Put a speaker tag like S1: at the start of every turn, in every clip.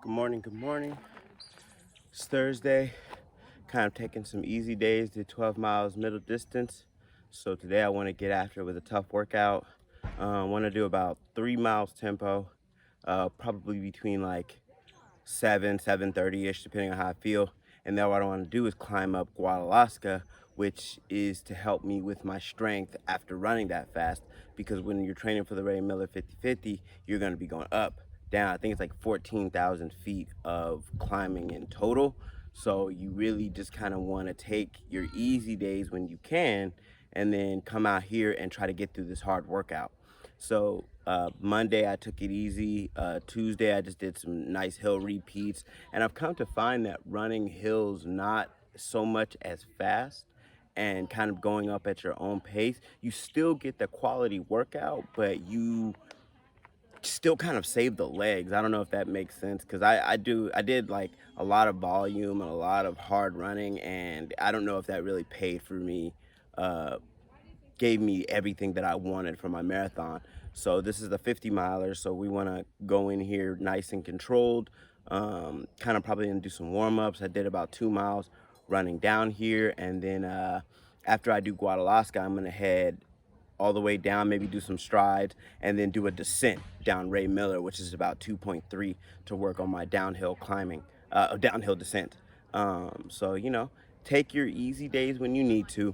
S1: Good morning, good morning. It's Thursday. Kind of taking some easy days, did 12 miles middle distance. So today I want to get after it with a tough workout. I want to do about 3 miles tempo, probably between like 7:30ish, depending on how I feel. And then what I want to do is climb up Guadalaska, which is to help me with my strength after running that fast. Because when you're training for the Ray Miller 50/50, you're going to be going up, down. I think it's like 14,000 feet of climbing in total. So you really just kind of want to take your easy days when you can, and then come out here and try to get through this hard workout. So Monday I took it easy. Tuesday I just did some nice hill repeats, and I've come to find that running hills not so much as fast and kind of going up at your own pace. You still get the quality workout, but you still kind of save the legs. I don't know if that makes sense, because I did like a lot of volume and a lot of hard running, and I don't know if that really paid for me, uh, gave me everything that I wanted for my marathon. So this is the 50 miler. So we want to go in here nice and controlled. Kind of probably gonna do some warm ups. I did about 2 miles running down here, and then after I do Guadalaska, I'm gonna head all the way down, maybe do some strides, and then do a descent down Ray Miller, which is about 2.3, to work on my downhill climbing, downhill descent. So, take your easy days when you need to.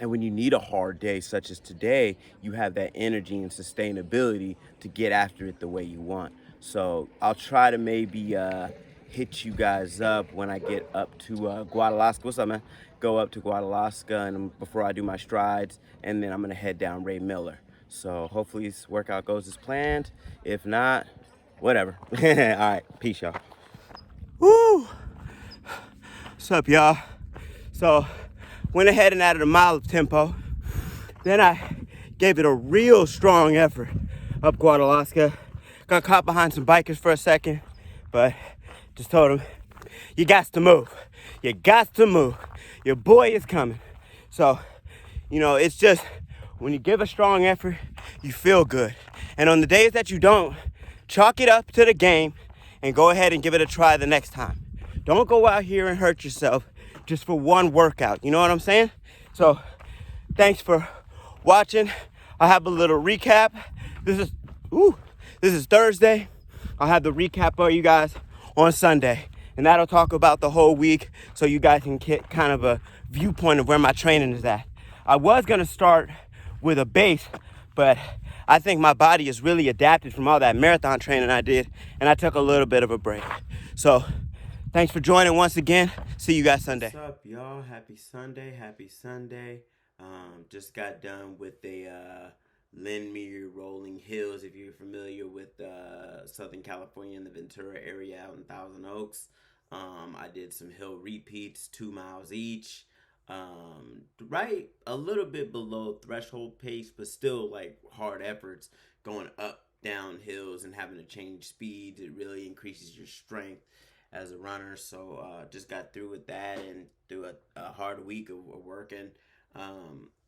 S1: And when you need a hard day, such as today, you have that energy and sustainability to get after it the way you want. So I'll try to maybe hit you guys up when I get up to Guadalaska. What's up, man? Go up to Guadalaska, and before I do my strides, and then I'm gonna head down Ray Miller. So hopefully this workout goes as planned. If not, whatever. All right, peace, y'all. Woo! What's up, y'all? So went ahead and added a mile of tempo. Then I gave it a real strong effort up Guadalaska. Got caught behind some bikers for a second, but just told them, you got to move. You got to move. Your boy is coming. So, it's just when you give a strong effort, you feel good. And on the days that you don't, chalk it up to the game and go ahead and give it a try the next time. Don't go out here and hurt yourself just for one workout. You know what I'm saying? So, thanks for watching. I'll have a little recap. This is Thursday. I'll have the recap for you guys on Sunday, and that'll talk about the whole week, so you guys can get kind of a viewpoint of where my training is at. I was gonna start with a base, but I think my body is really adapted from all that marathon training I did, and I took a little bit of a break. So thanks for joining once again. See you guys Sunday. What's up, y'all? Happy Sunday. Happy Sunday. Just got done with a Lindmere Rolling Hills, if you're familiar with Southern California and the Ventura area out in Thousand Oaks. I did some hill repeats, 2 miles each. Right a little bit below threshold pace, but still like hard efforts going up down hills and having to change speeds. It really increases your strength as a runner. So just got through with that and through a hard week of working.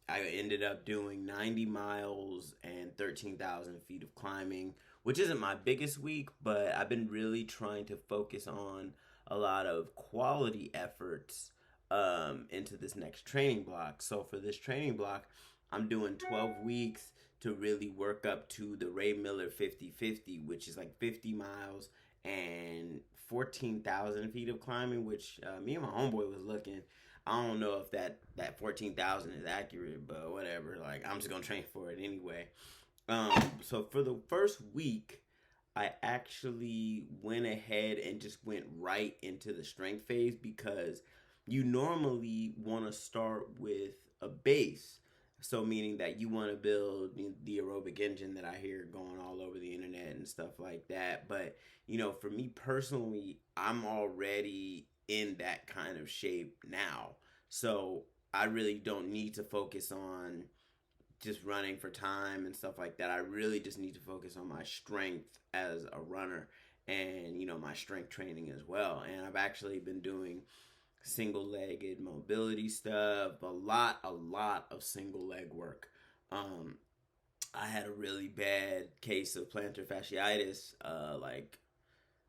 S1: I ended up doing 90 miles and 13,000 feet of climbing, which isn't my biggest week, but I've been really trying to focus on a lot of quality efforts into this next training block. So for this training block, I'm doing 12 weeks to really work up to the Ray Miller 50/50, which is like 50 miles and 14,000 feet of climbing, which me and my homeboy was looking. I don't know if that 14,000 is accurate, but whatever. Like, I'm just gonna train for it anyway. So for the first week, I actually went ahead and just went right into the strength phase, because you normally want to start with a base. So meaning that you want to build the aerobic engine that I hear going all over the internet and stuff like that. But, for me personally, I'm already in that kind of shape now. So I really don't need to focus on just running for time and stuff like that. I really just need to focus on my strength as a runner, and my strength training as well. And I've actually been doing single-legged mobility stuff, a lot of single leg work. I had a really bad case of plantar fasciitis like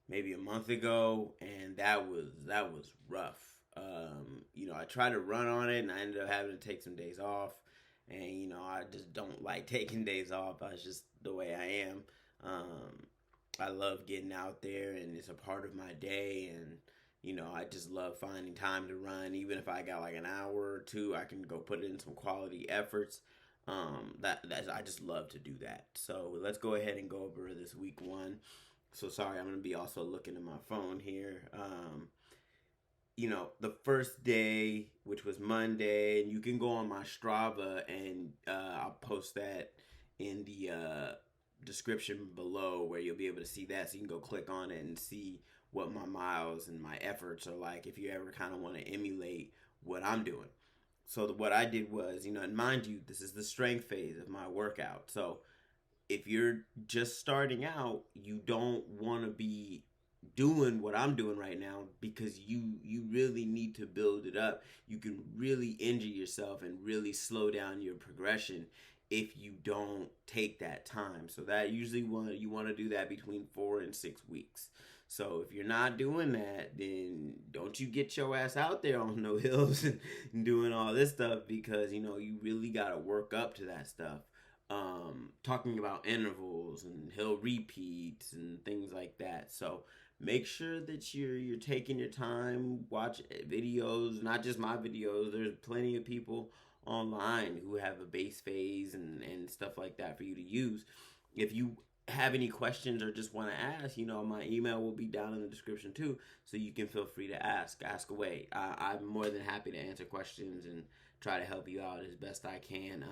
S1: maybe a month ago, and that was rough. I tried to run on it, and I ended up having to take some days off. And I just don't like taking days off. That's just the way I am. I love getting out there, and it's a part of my day. And I just love finding time to run. Even if I got like an hour or two, I can go put in some quality efforts. That I just love to do that. So let's go ahead and go over this week one. So sorry, I'm gonna be also looking at my phone here. The first day, which was Monday, and you can go on my Strava, and I'll post that in the description below, where you'll be able to see that. So you can go click on it and see what my miles and my efforts are like if you ever kind of want to emulate what I'm doing. So what I did was, and mind you, this is the strength phase of my workout. So if you're just starting out, you don't want to be doing what I'm doing right now, because you really need to build it up. You can really injure yourself and really slow down your progression if you don't take that time. So that usually you want to do that between 4 and 6 weeks. So if you're not doing that, then don't you get your ass out there on no hills and doing all this stuff, because you really got to work up to that stuff. Talking about intervals and hill repeats and things like that. So make sure that you're taking your time, watch videos, not just my videos. There's plenty of people online who have a base phase and stuff like that for you to use. If you have any questions or just want to ask, my email will be down in the description too, so you can feel free to ask away. I'm more than happy to answer questions and try to help you out as best I can.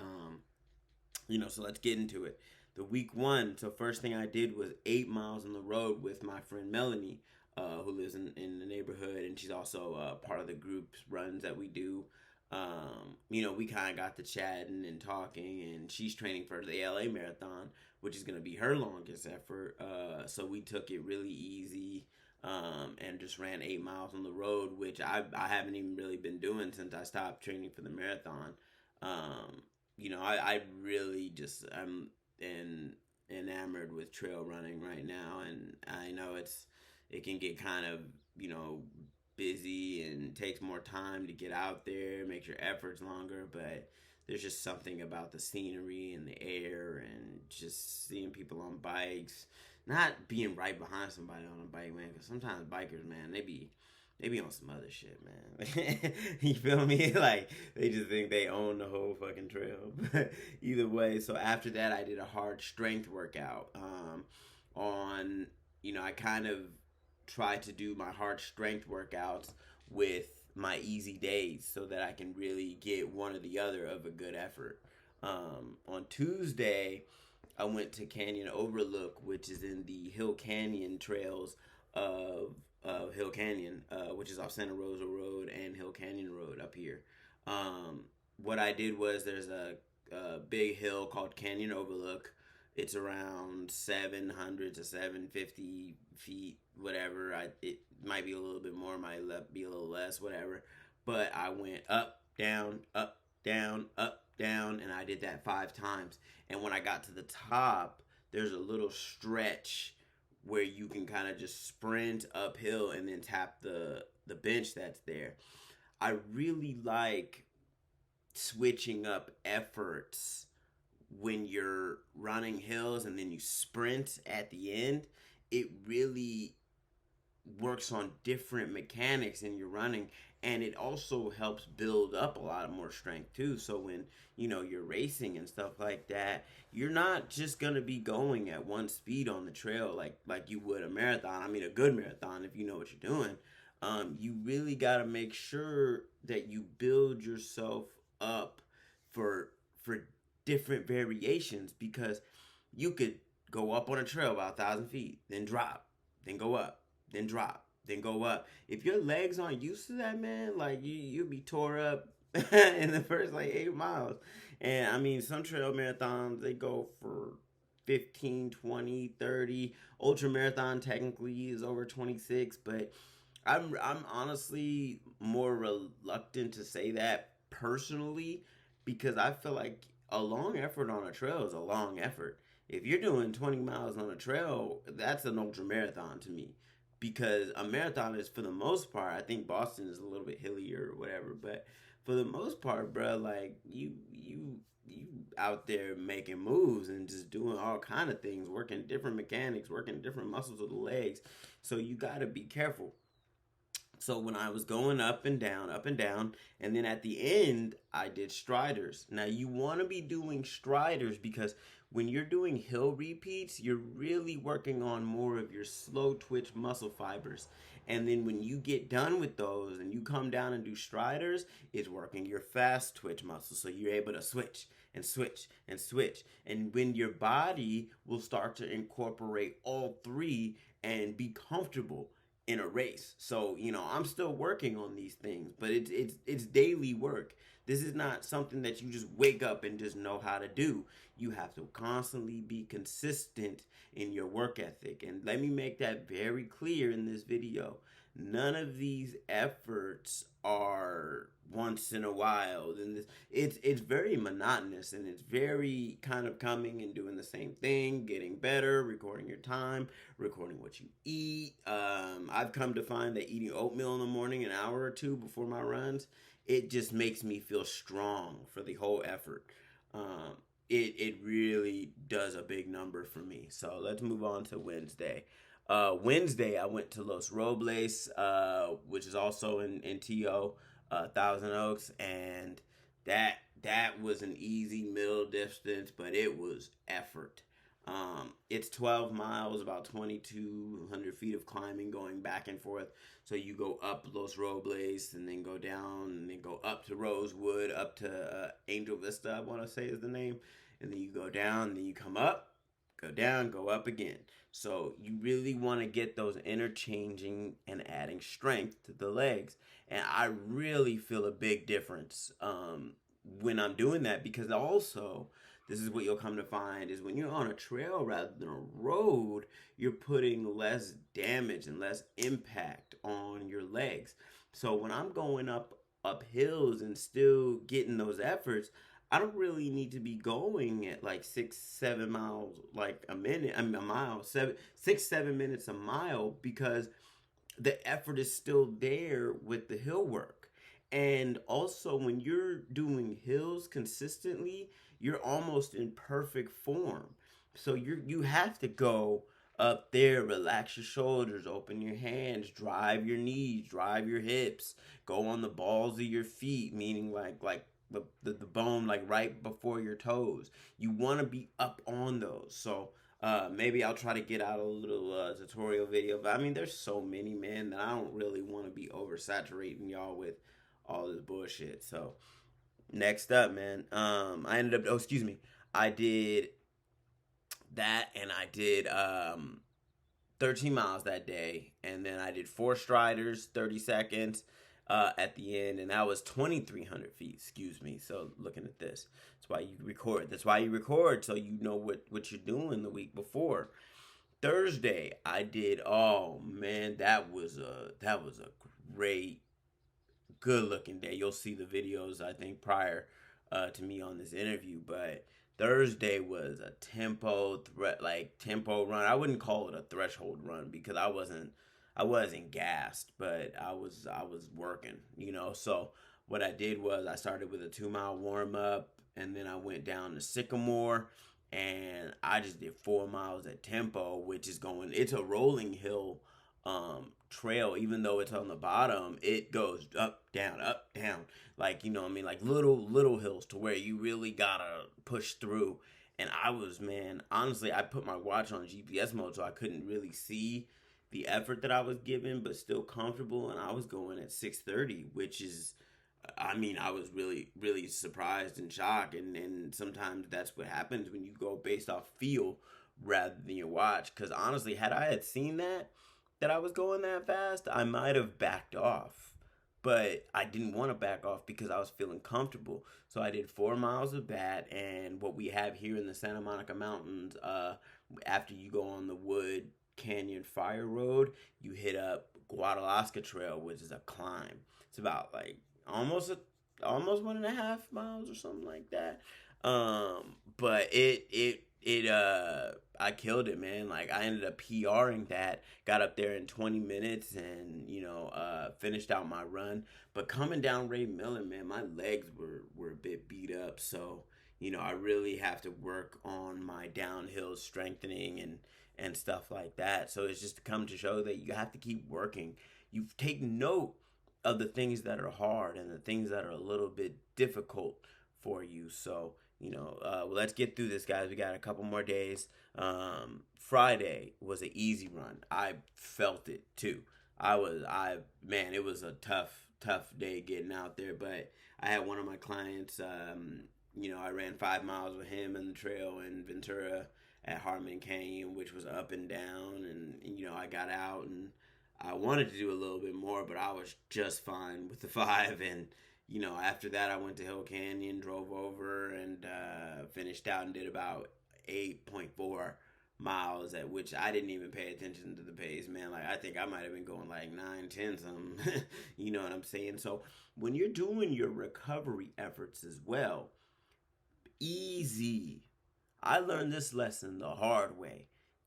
S1: So let's get into it. The week one, so first thing I did was 8 miles on the road with my friend Melanie, who lives in the neighborhood, and she's also part of the group's runs that we do. We kind of got to chatting and talking, and she's training for the LA Marathon, which is going to be her longest effort. So we took it really easy, and just ran 8 miles on the road, which I haven't even really been doing since I stopped training for the marathon. I really just I'm enamored with trail running right now, and I know it can get kind of busy and takes more time to get out there, makes your efforts longer, but there's just something about the scenery and the air and just seeing people on bikes, not being right behind somebody on a bike, man, because sometimes bikers, man, they be on some other shit, man. You feel me? Like, they just think they own the whole fucking trail. But either way, so after that, I did a hard strength workout. I kind of try to do my hard strength workouts with my easy days so that I can really get one or the other of a good effort. On Tuesday, I went to Canyon Overlook, which is in the Hill Canyon trails of Hill Canyon, which is off Santa Rosa Road and Hill Canyon Road up here. What I did was there's a big hill called Canyon Overlook. It's around 700 to 750 feet, whatever. It might be a little bit more, might be a little less, whatever. But I went up, down, up, down, up, down, and I did that 5 times. And when I got to the top, there's a little stretch where you can kind of just sprint uphill and then tap the bench that's there. I really like switching up efforts when you're running hills and then you sprint at the end. It really works on different mechanics in your running, and it also helps build up a lot more strength too. So when you're racing and stuff like that, you're not just gonna be going at one speed on the trail like you would a marathon. I mean, a good marathon, if you know what you're doing. You really got to make sure that you build yourself up for different variations, because you could go up on a trail about 1,000 feet, then drop, then go up, then drop, then go up. If your legs aren't used to that, man, like you'll be tore up in the first like 8 miles. And I mean, some trail marathons, they go for 15, 20, 30. Ultra marathon technically is over 26, but I'm honestly more reluctant to say that personally, because I feel like a long effort on a trail is a long effort. If you're doing 20 miles on a trail, that's an ultra marathon to me. because a marathon is, for the most part, I think Boston is a little bit hillier or whatever, but for the most part, bro, like you out there making moves and just doing all kind of things, working different mechanics, working different muscles of the legs. So you got to be careful. So when I was going up and down, and then at the end, I did striders. Now you want to be doing striders because when you're doing hill repeats, you're really working on more of your slow twitch muscle fibers. And then when you get done with those and you come down and do striders, it's working your fast twitch muscles. So you're able to switch and switch and switch. And when your body will start to incorporate all three and be comfortable in a race. So, I'm still working on these things, but it's daily work. This is not something that you just wake up and just know how to do. You have to constantly be consistent in your work ethic. And let me make that very clear in this video. None of these efforts are once in a while. And it's very monotonous, and it's very kind of coming and doing the same thing, getting better, recording your time, recording what you eat. I've come to find that eating oatmeal in the morning an hour or two before my runs, it just makes me feel strong for the whole effort. It really does a big number for me. So let's move on to Wednesday. Wednesday, I went to Los Robles, which is also in TO, Thousand Oaks, and that was an easy middle distance, but it was effort. It's 12 miles, about 2,200 feet of climbing, going back and forth. So you go up Los Robles, and then go down, and then go up to Rosewood, up to Angel Vista, I want to say is the name, and then you go down, and then you come up, go down, go up again. So you really want to get those interchanging and adding strength to the legs. And I really feel a big difference when I'm doing that, because also, this is what you'll come to find, is when you're on a trail rather than a road, you're putting less damage and less impact on your legs. So when I'm going up hills and still getting those efforts, I don't really need to be going at like 6-7 miles like a minute. I mean a mile, 6-7 minutes a mile, because the effort is still there with the hill work. And also, when you're doing hills consistently, you're almost in perfect form. So you have to go up there, relax your shoulders, open your hands, drive your knees, drive your hips, go on the balls of your feet, meaning like the bone like right before your toes. You want to be up on those. So maybe I'll try to get out a little tutorial video, but I mean, there's so many, man, that I don't really want to be oversaturating y'all with all this bullshit. So next up, man, I ended up, I did that, and I did 13 miles that day, and then I did 4 striders, 30 seconds at the end, and that was 2,300 feet, excuse me. So looking at this, that's why you record, so you know what you're doing the week before. Thursday, I did, oh man, that was a great, good looking day. You'll see the videos, I think, prior to me on this interview, but Thursday was a tempo run. I wouldn't call it a threshold run because I wasn't gassed, but I was working, So what I did was I started with a 2-mile warm up, and then I went down to Sycamore, and I just did 4 miles at tempo, which is it's a rolling hill trail. Even though it's on the bottom, it goes up down, like, like little hills, to where you really gotta push through. And I was, man, honestly, I put my watch on GPS mode, so I couldn't really see the effort that I was giving, but still comfortable. And I was going at 6:30, which is, I mean, I was really, really surprised and shocked. And sometimes that's what happens when you go based off feel rather than your watch. Because honestly, had I had seen that I was going that fast, I might have backed off. But I didn't want to back off because I was feeling comfortable. So I did 4 miles of that. And what we have here in the Santa Monica Mountains, after you go on the Wood Canyon Fire Road, you hit up Guadalaska Trail, which is a climb. It's about like almost 1.5 miles or something like that. But it it I killed it, man. Like I ended up PRing that, got up there in 20 minutes and, finished out my run. But coming down Ray Miller, man, my legs were a bit beat up, so I really have to work on my downhill strengthening and stuff like that. So it's just to come to show that you have to keep working. You take note of the things that are hard and the things that are a little bit difficult for you. So let's get through this, guys. We got a couple more days. Friday was an easy run. I felt it too. Man, it was a tough day getting out there, but I had one of my clients, I ran 5 miles with him in the trail in Ventura at Harmon Canyon, which was up and down, and I got out and I wanted to do a little bit more, but I was just fine with the 5. And after that, I went to Hill Canyon, drove over, and finished out and did about 8.4 miles, at which I didn't even pay attention to the pace, man. Like, I think I might have been going like 9, 10 something. You know what I'm saying? So when you're doing your recovery efforts as well, easy. I learned this lesson the hard way.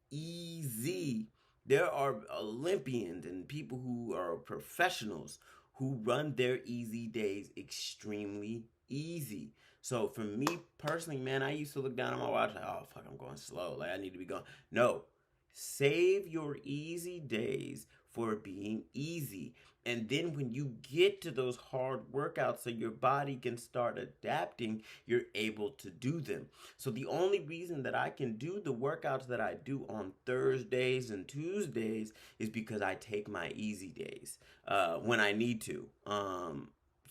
S1: Easy. There are Olympians and people who are professionals who run their easy days extremely easy. So for me personally, man, I used to look down at my watch like, oh, fuck, I'm going slow. Like, I need to be going. No. Save your easy days for being easy. And then when you get to those hard workouts so your body can start adapting, you're able to do them. So the only reason that I can do the workouts that I do on Thursdays and Tuesdays is because I take my easy days when I need to.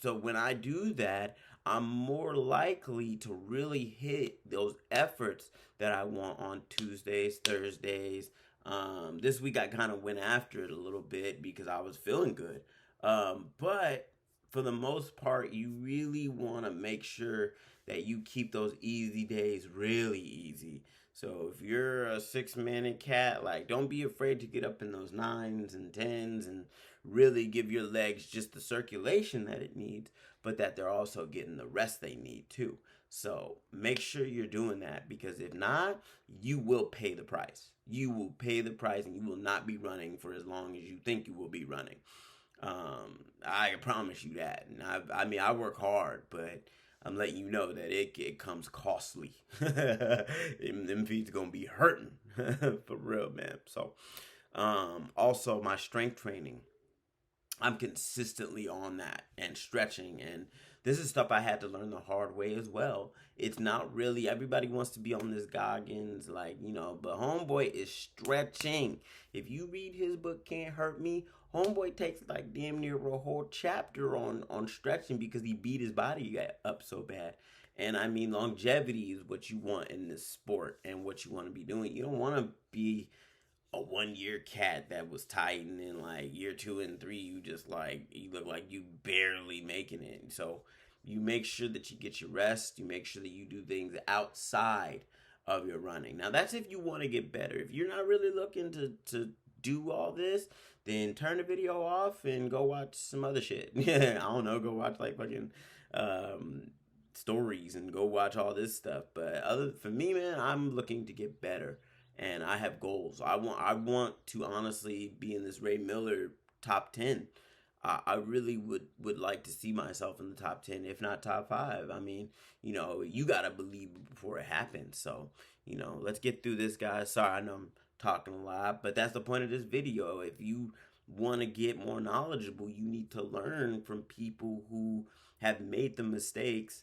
S1: So when I do that, I'm more likely to really hit those efforts that I want on Tuesdays, Thursdays. This week I kind of went after it a little bit because I was feeling good. But for the most part, you really want to make sure that you keep those easy days really easy. So if you're a 6-minute cat, like, don't be afraid to get up in those 9s and 10s and really give your legs just the circulation that it needs, but that they're also getting the rest they need too. So make sure you're doing that, because if not, you will pay the price. You will pay the price, and you will not be running for as long as you think you will be running. I promise you that. And I work hard, but I'm letting you know that it comes costly. Them feet's gonna be hurting for real, man. So, also my strength training, I'm consistently on that, and stretching, and this is stuff I had to learn the hard way as well. It's not really everybody wants to be on this Goggins, but homeboy is stretching. If you read his book Can't Hurt Me, homeboy takes like damn near a whole chapter on stretching because he beat his body up so bad. And I mean, longevity is what you want in this sport and what you want to be doing. You don't want to be a 1-year cat that was tight, and then like year 2 and 3 you look like you barely making it. So you make sure that you get your rest. You make sure that you do things outside of your running. Now that's if you want to get better. If you're not really looking to do all this, then turn the video off and go watch some other shit. I don't know, go watch like fucking stories and go watch all this stuff. But for me, man, I'm looking to get better, and I have goals. I want to honestly be in this Ray Miller top 10. I really would like to see myself in the top 10, if not top 5. I mean, you gotta believe before it happens. So, let's get through this, guys. Sorry, I know I'm talking a lot, but that's the point of this video. If you want to get more knowledgeable, you need to learn from people who have made the mistakes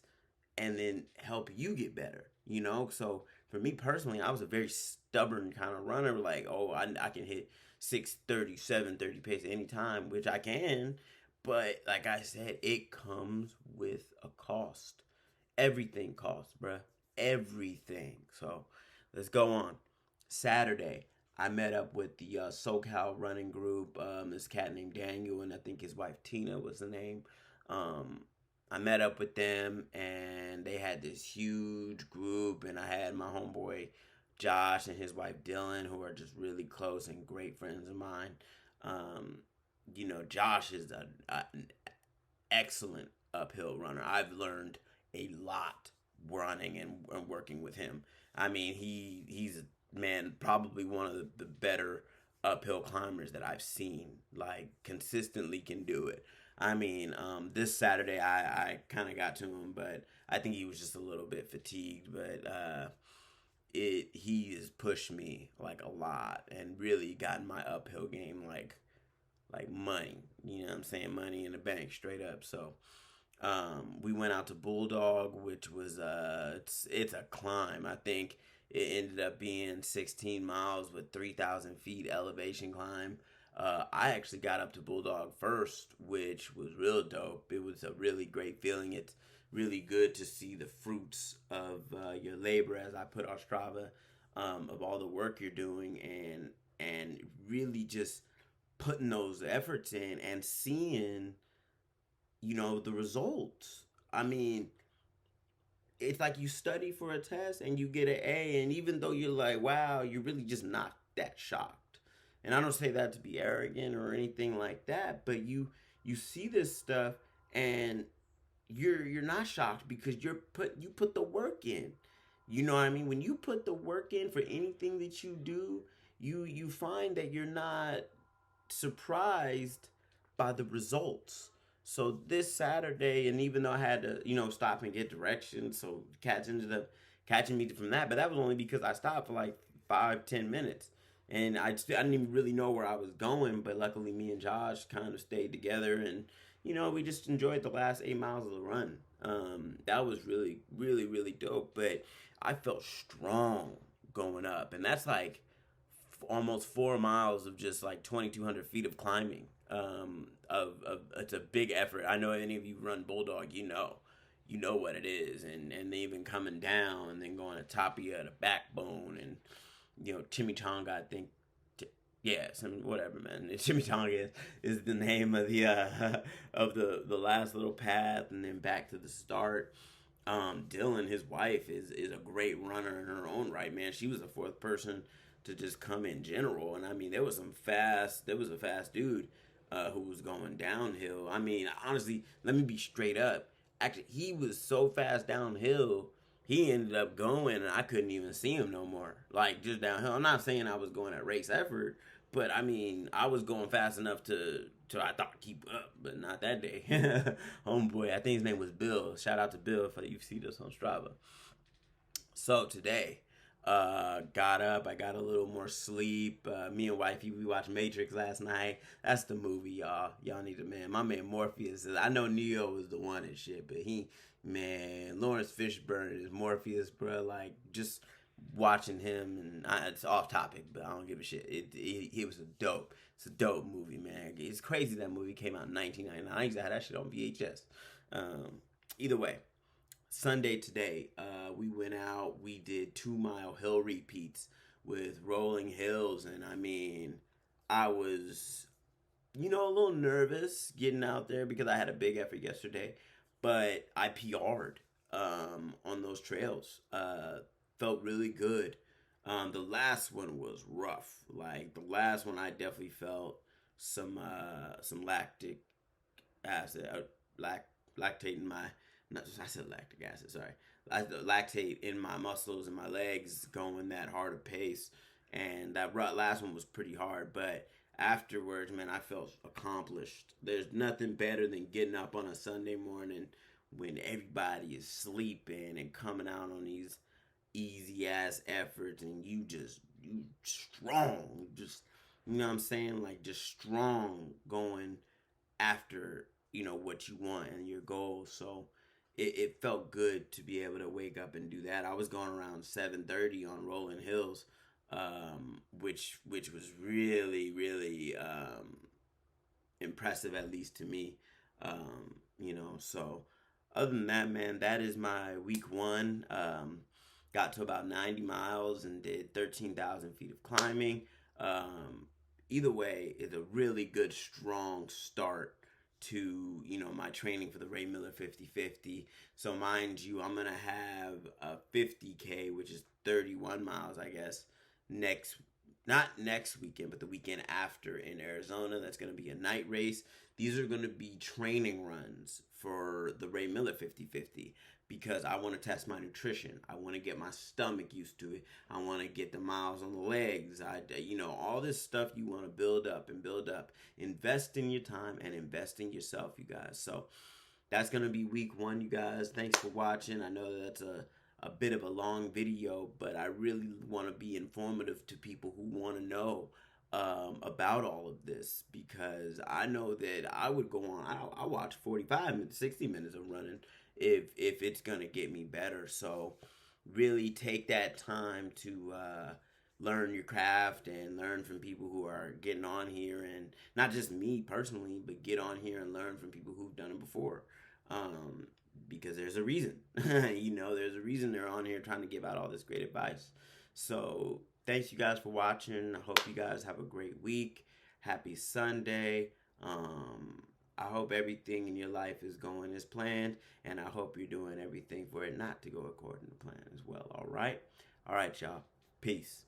S1: and then help you get better. So for me personally, I was a very stubborn kind of runner. Like, oh, I can hit 6:30, 7:30 pace anytime, which I can. But like I said, it comes with a cost. Everything costs, bruh. Everything. So let's go on. Saturday, I met up with the SoCal running group. This cat named Daniel, and I think his wife Tina was the name. I met up with them, and they had this huge group, and I had my homeboy Josh and his wife Dylan, who are just really close and great friends of mine. Josh is an excellent uphill runner. I've learned a lot running and working with him. I mean, he's man probably one of the better uphill climbers that I've seen. Like consistently can do it. I mean, this Saturday I kind of got to him, but I think he was just a little bit fatigued. But he has pushed me like a lot and really gotten my uphill game like money. You know what I'm saying? Money in the bank, straight up. So we went out to Bulldog, which was it's a climb. I think it ended up being 16 miles with 3,000 feet elevation climb. I actually got up to Bulldog first, which was real dope. It was a really great feeling. It's really good to see the fruits of your labor, as I put on Strava, of all the work you're doing, and really just putting those efforts in and seeing, the results. I mean, it's like you study for a test and you get an A, and even though you're like, wow, you're really just not that shocked. And I don't say that to be arrogant or anything like that, but you see this stuff and you're not shocked because you put the work in. You know what I mean? When you put the work in for anything that you do, you find that you're not surprised by the results. So this Saturday, and even though I had to, stop and get directions, so Cats ended up catching me from that, but that was only because I stopped for like 5-10 minutes, and I didn't even really know where I was going. But luckily, me and Josh kind of stayed together, and we just enjoyed the last 8 miles of the run. That was really, really, really dope. But I felt strong going up, and that's like almost 4 miles of just like 2,200 feet of climbing. Of it's a big effort. I know any of you run Bulldog, you know what it is, and even coming down and then going to top of the backbone, and Chimichanga, I think. Yeah, whatever, man. Chimichanga is the name of the of the last little path, and then back to the start. Dylan, his wife, is a great runner in her own right, man. She was the fourth person to just come in general, and I mean, there was a fast dude who was going downhill. I mean, honestly, let me be straight up. Actually, he was so fast downhill, he ended up going, and I couldn't even see him no more. Like, just downhill. I'm not saying I was going at race effort, but I mean, I was going fast enough to I thought keep up, but not that day. Homeboy, I think his name was Bill. Shout out to Bill if you see this on Strava. So today, got up. I got a little more sleep. Me and wifey, we watched Matrix last night. That's the movie, y'all. Y'all need to, man. My man Morpheus. I know Neo was the one and shit, but Lawrence Fishburne is Morpheus, bro. Like, just watching him, and it's off topic, but I don't give a shit. It was It's a dope movie, man. It's crazy that movie came out in 1999. I used to have that shit on VHS. Either way, Sunday today, we went out. We did 2 mile hill repeats with rolling hills, and I mean, I was, a little nervous getting out there because I had a big effort yesterday, but I PR'd on those trails. Felt really good. The last one was rough. Like the last one, I definitely felt some lactic acid, lactate in my. I said lactic acid. Sorry, lactate in my muscles and my legs going that hard a pace, and that last one was pretty hard. But afterwards, man, I felt accomplished. There's nothing better than getting up on a Sunday morning when everybody is sleeping and coming out on these easy ass efforts, and you strong, just what I'm saying, like just strong going after what you want and your goals. So it felt good to be able to wake up and do that. I was going around 7:30 on rolling hills, which was really, really impressive, at least to me. So other than that, man, that is my week one. Got to about 90 miles and did 13,000 feet of climbing. Either way, it's a really good, strong start to, my training for the Ray Miller 50-50. So mind you, I'm going to have a 50K, which is 31 miles, I guess, next not next weekend, but the weekend after in Arizona. That's going to be a night race. These are going to be training runs for the Ray Miller 50/50 because I want to test my nutrition. I want to get my stomach used to it. I want to get the miles on the legs. All this stuff you want to build up and build up. Invest in your time and invest in yourself, you guys. So that's going to be week 1, you guys. Thanks for watching. I know that's a bit of a long video, but I really want to be informative to people who want to know about all of this, because I know that I would go on. I watch 45 minutes, 60 minutes of running if it's going to get me better. So really take that time to learn your craft and learn from people who are getting on here, and not just me personally, but get on here and learn from people who've done it before. Because there's a reason, there's a reason they're on here trying to give out all this great advice. So thanks you guys for watching. I hope you guys have a great week. Happy Sunday. I hope everything in your life is going as planned, and I hope you're doing everything for it not to go according to plan as well. All right, y'all. Peace.